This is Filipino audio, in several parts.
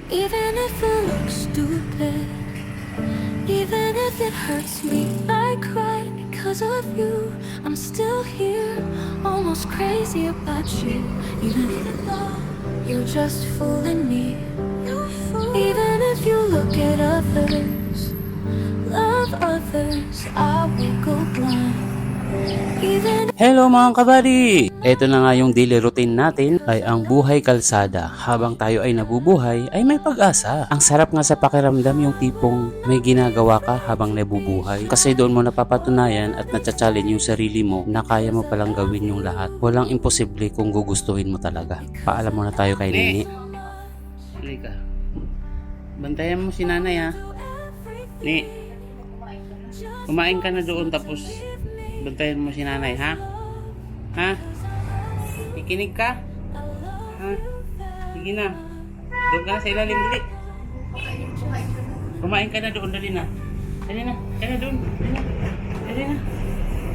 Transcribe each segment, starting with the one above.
Even if it looks stupid, even if it hurts me, I cry because of you. I'm still here, almost crazy about you. Even though you're just fooling me. Even if you look at others, love others, I will go blind. Even Hello mga kabady! Ito na nga yung daily routine natin ay ang buhay kalsada. Habang tayo ay nabubuhay ay may pag-asa. Ang sarap nga sa pakiramdam yung tipong may ginagawa ka habang nabubuhay. Kasi doon mo napapatunayan at natsa-challenge yung sarili mo na kaya mo palang gawin yung lahat. Walang imposible kung gugustuhin mo talaga. Paalam muna tayo kay Nini. Halika. Bantayan mo si nanay ha. Ni, kumain ka na doon tapos bantayan mo si nanay ha? Ha? Ikinig ka? Ha? Sige na. Doon ka na sa ilalim, dali. Kumain ka na doon, dali na. Dali na. Dali na doon. Dali na. Dali na.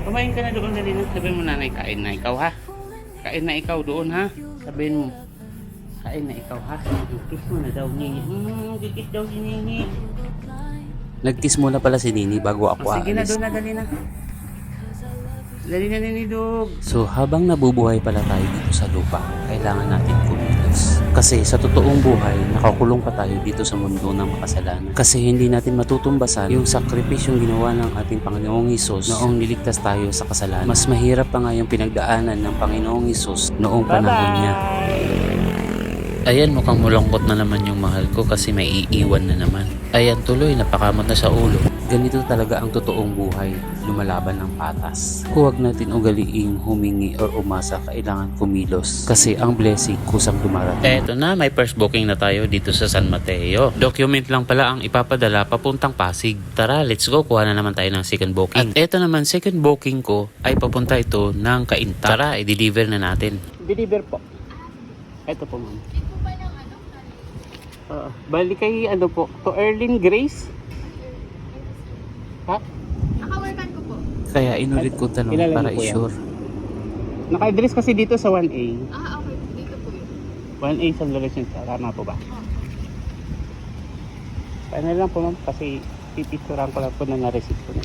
Kumain ka na doon, dali na. Sabihin mo nanay, kain na ikaw ha? Kain na ikaw doon ha? Sabihin mo. Kain na ikaw ha? Kiss mo na daw, Nini. Kikis daw si Nini. Nag-kiss muna pala si Nini bago ako aalis. Sige na doon na, dali na. Dali na Dog. So habang nabubuhay pala tayo dito sa lupa, kailangan natin kumilos. Kasi sa totoong buhay, nakakulong pa tayo dito sa mundo ng makasalanan. Kasi hindi natin matutumbasan yung sakripisyong ginawa ng ating Panginoong Hesus noong niligtas tayo sa kasalanan. Mas mahirap pa nga yung pinagdaanan ng Panginoong Hesus noong panahon niya. Ayan, mukhang mulungkot na naman yung mahal ko kasi may iiwan na naman. Ayan, tuloy, napakamot na sa ulo. Ganito talaga ang totoong buhay, lumalaban ng patas. Huwag natin ugaliing humingi or umasa, kailangan kumilos. Kasi ang blessing kusang dumarating. Eto na, may first booking na tayo dito sa San Mateo. Document lang pala ang ipapadala papuntang Pasig. Tara, let's go, kuha na naman tayo ng second booking. At eto naman, second booking ko ay papunta ito ng Cainta. Tara, i-deliver na natin. Deliver po. Eto po, ma'am. Bali kay ano po, to Erling Grace. Ha? Nakaworkan ko po. Kaya inulit ko tanong Kilala para niyo po yan? i-sure. Naka-address kasi dito sa 1A. Okay. Dito po yun. 1A San Lorenzo. Tama po ba? Paano lang po ma'am kasi pipicturean ko lang po na na-receipt ko na.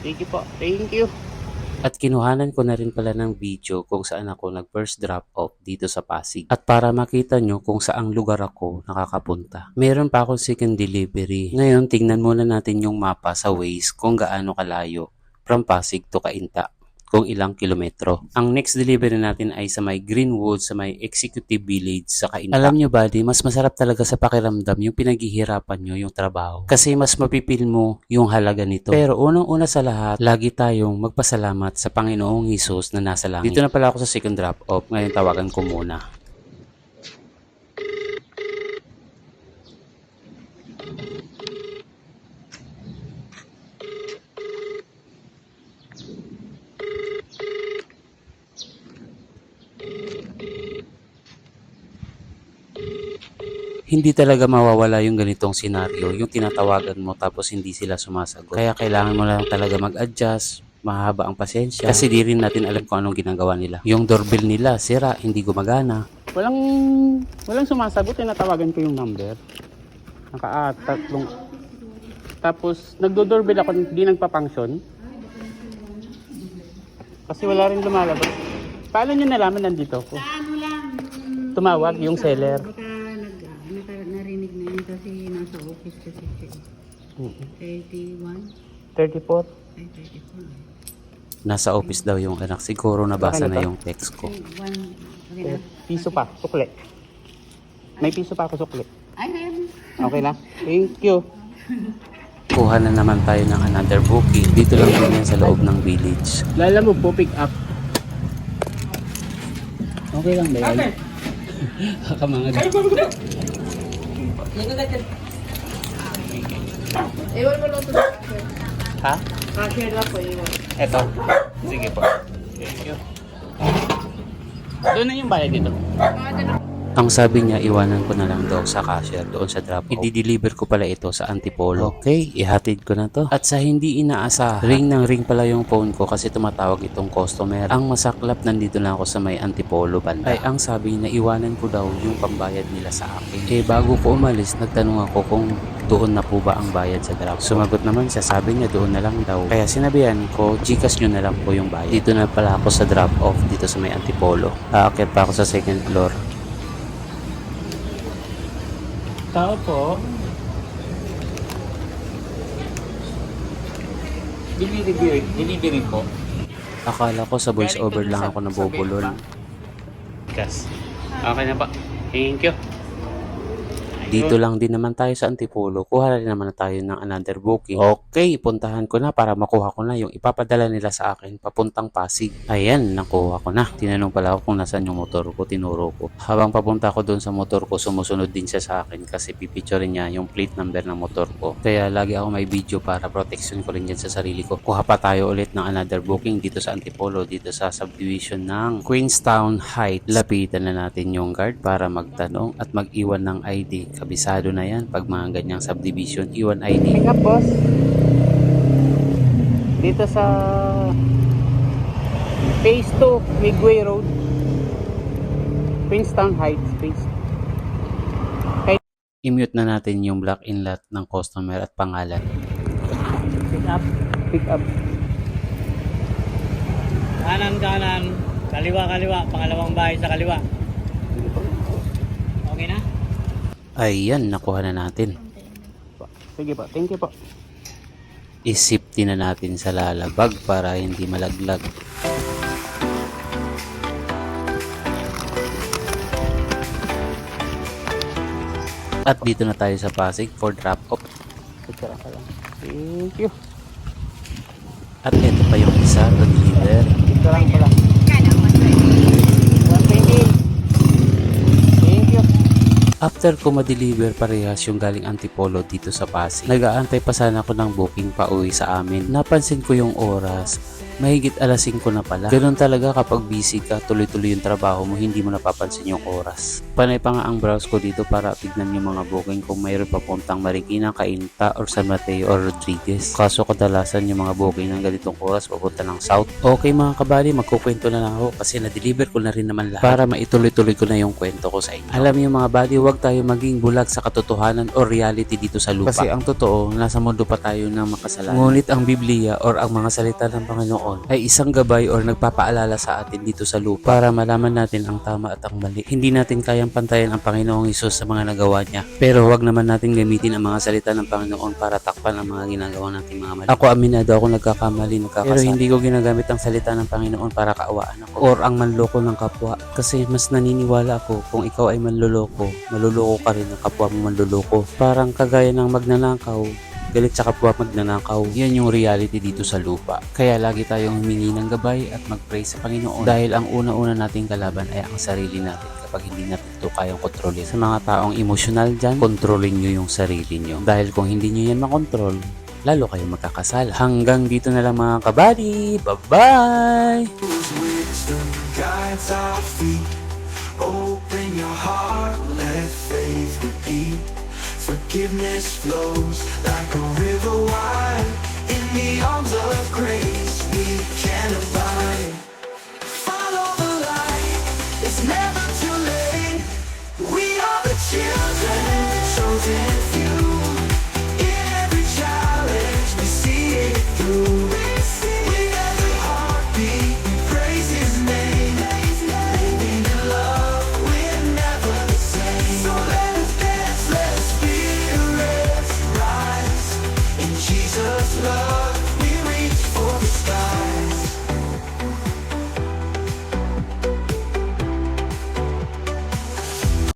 Thank you po. Thank you. At kinuhanan ko na rin pala ng video kung saan ako nag-first drop off dito sa Pasig. At para makita nyo kung saang lugar ako nakakapunta. Meron pa akong second delivery. Ngayon, tingnan muna natin yung mapa sa Waze kung gaano kalayo from Pasig to Cainta. Kung ilang kilometro. Ang next delivery natin ay sa may Greenwood, sa may Executive Village sa Cainta. Alam nyo buddy, mas masarap talaga sa pakiramdam yung pinaghihirapan nyo yung trabaho. Kasi mas mapipil mo yung halaga nito. Pero unang-una sa lahat, lagi tayong magpasalamat sa Panginoong Hesus na nasa langit. Dito na pala ako sa second drop off. Ngayon tawagan ko muna. Hindi talaga mawawala yung ganitong senaryo, yung tinatawagan mo tapos hindi sila sumasagot. Kaya kailangan mo lang talaga mag-adjust, mahaba ang pasensya. Kasi di rin natin alam kung anong ginagawa nila. Yung doorbell nila, sira, hindi gumagana. Walang sumasagot, natawagan ko yung number. Tatlong. Tapos nagdo-doorbell ako, hindi nagpa-function. Kasi wala rin lumalabas. Paano nyo nalaman nandito ako? Ano lang. Tumawag yung seller. Narinig na yun kasi nasa office kasi siya. 31? 34. Ay, 34. Nasa office daw yung anak. Siguro nabasa na yung text ko. Okay na? Piso pa, sukli. May piso pa ako sukli. Ay, ayan. Okay na? Thank you. Kuha na naman tayo ng another booking. Dito lang din yan sa loob ng village. Lala mo po, pick up. Okay lang ba yan? Kakamangad. Ewan mo lang ito. Ha? Cashier lang po, ewan. Eto. Sige po. Thank you. Doon na yung bayad dito. Mga ganun. Ang sabi niya, iwanan ko na lang daw sa cashier doon sa drop off. I-deliver ko pala ito sa Antipolo. Okay, ihatid ko na to. At sa hindi inaasahan, ring ng ring pala yung phone ko kasi tumatawag itong customer. Ang masaklap, nandito na ako sa may Antipolo banda. Ay ang sabi na iwanan ko daw yung pambayad nila sa akin. Eh bago ko umalis, nagtanong ako kung doon na po ba ang bayad sa drop off. Sumagot naman siya, sabi niya doon na lang daw. Kaya sinabihan ko, Gcash nyo na lang po yung bayad. Dito na pala ako sa drop off dito sa may Antipolo. Aakyat pa ako sa second floor. Tao po. Delivery po. Akala ko sa voice over lang ako nabubulol. Gas. Okay na pa. Thank you. Dito lang din naman tayo sa Antipolo. Kuha rin naman na tayo ng another booking. Okay, puntahan ko na para makuha ko na yung ipapadala nila sa akin papuntang Pasig. Ayan, nakuha ko na. Tinanong pala ako kung nasaan yung motor ko, tinuro ko. Habang papunta ko doon sa motor ko, sumusunod din siya sa akin kasi pipicture niya yung plate number ng motor ko. Kaya lagi ako may video para protection ko rin dyan sa sarili ko. Kuha pa tayo ulit ng another booking dito sa Antipolo, dito sa subdivision ng Queenstown Heights. Lapitan na natin yung guard para magtanong at mag-iwan ng ID. Kabisado na yan pag mga ganyang subdivision, iwan ID. Pick up, boss. Dito sa Phase 2, Midway Road. Queenstown Heights, Phase. I-mute na natin yung block inlet ng customer at pangalan. Pick up. Pick up. Kanan, kaliwa, pangalawang bahay sa kaliwa. Okay na? Ayan, nakuha na natin. Sige po, thank you po. I-safety na natin sa lalabag para hindi malaglag. At dito na tayo sa Pasig for drop off. Picture ka lang. Thank you. At ito pa yung isa to deliver. Picture lang pala. 120. Thank you. After ko ma-deliver parehas yung galing Antipolo dito sa Pasig, nag-aantay pa sana ako ng booking pa uwi sa amin. Napansin ko yung oras, mahigit alas 5 na pala. Ganun talaga kapag busy ka, tuloy-tuloy yung trabaho mo, hindi mo napapansin yung oras. Panay pa nga ang browse ko dito para tignan yung mga booking kung mayroon papuntang Marikina, Cainta, or San Mateo, or Rodriguez. Kaso kadalasan yung mga booking ng ganitong oras papunta ng South. Okay mga kabali, magkukwento na lang ako kasi na-deliver ko na rin naman lahat para maituloy-tuloy ko na yung kwento ko sa inyo. Alam niyo mga bali, huwag tayo maging bulag sa katotohanan o reality dito sa lupa. Kasi ang totoo, nasa mundo pa tayo ng makasalanan. Ngunit ang Biblia or ang mga salita ng Panginoon ay isang gabay or nagpapaalala sa atin dito sa lupa para malaman natin ang tama at ang mali. Hindi natin kayang pantayan ang Panginoong Hesus sa mga nagawa niya. Pero huwag naman natin gamitin ang mga salita ng Panginoon para takpan ang mga ginagawa nating mga mali. Ako aminado ako nagkakamali, nagkakasala. Pero hindi ko ginagamit ang salita ng Panginoon para kaawaan ako or ang manloko ng kapwa. Kasi mas naniniwala ako kung ikaw ay manloloko, maluloko ka rin ng kapwa mo manloloko. Parang kagaya ng magnanakaw, galit sa kapwa magnanakaw. Yan yung reality dito sa lupa. Kaya lagi tayong humingi ng gabay at mag-pray sa Panginoon dahil ang una-una nating kalaban ay ang sarili natin kapag hindi natin ito kayang kontrolin. Sa mga taong emosyonal dyan, kontrolin nyo yung sarili nyo. Dahil kung hindi nyo yan makontrol, lalo kayong magkakasala. Hanggang dito na lang mga kabady. Bye-bye! Wisdom guides our feet. Open your heart, let faith repeat. Forgiveness flows like a river wide in the arms of grace.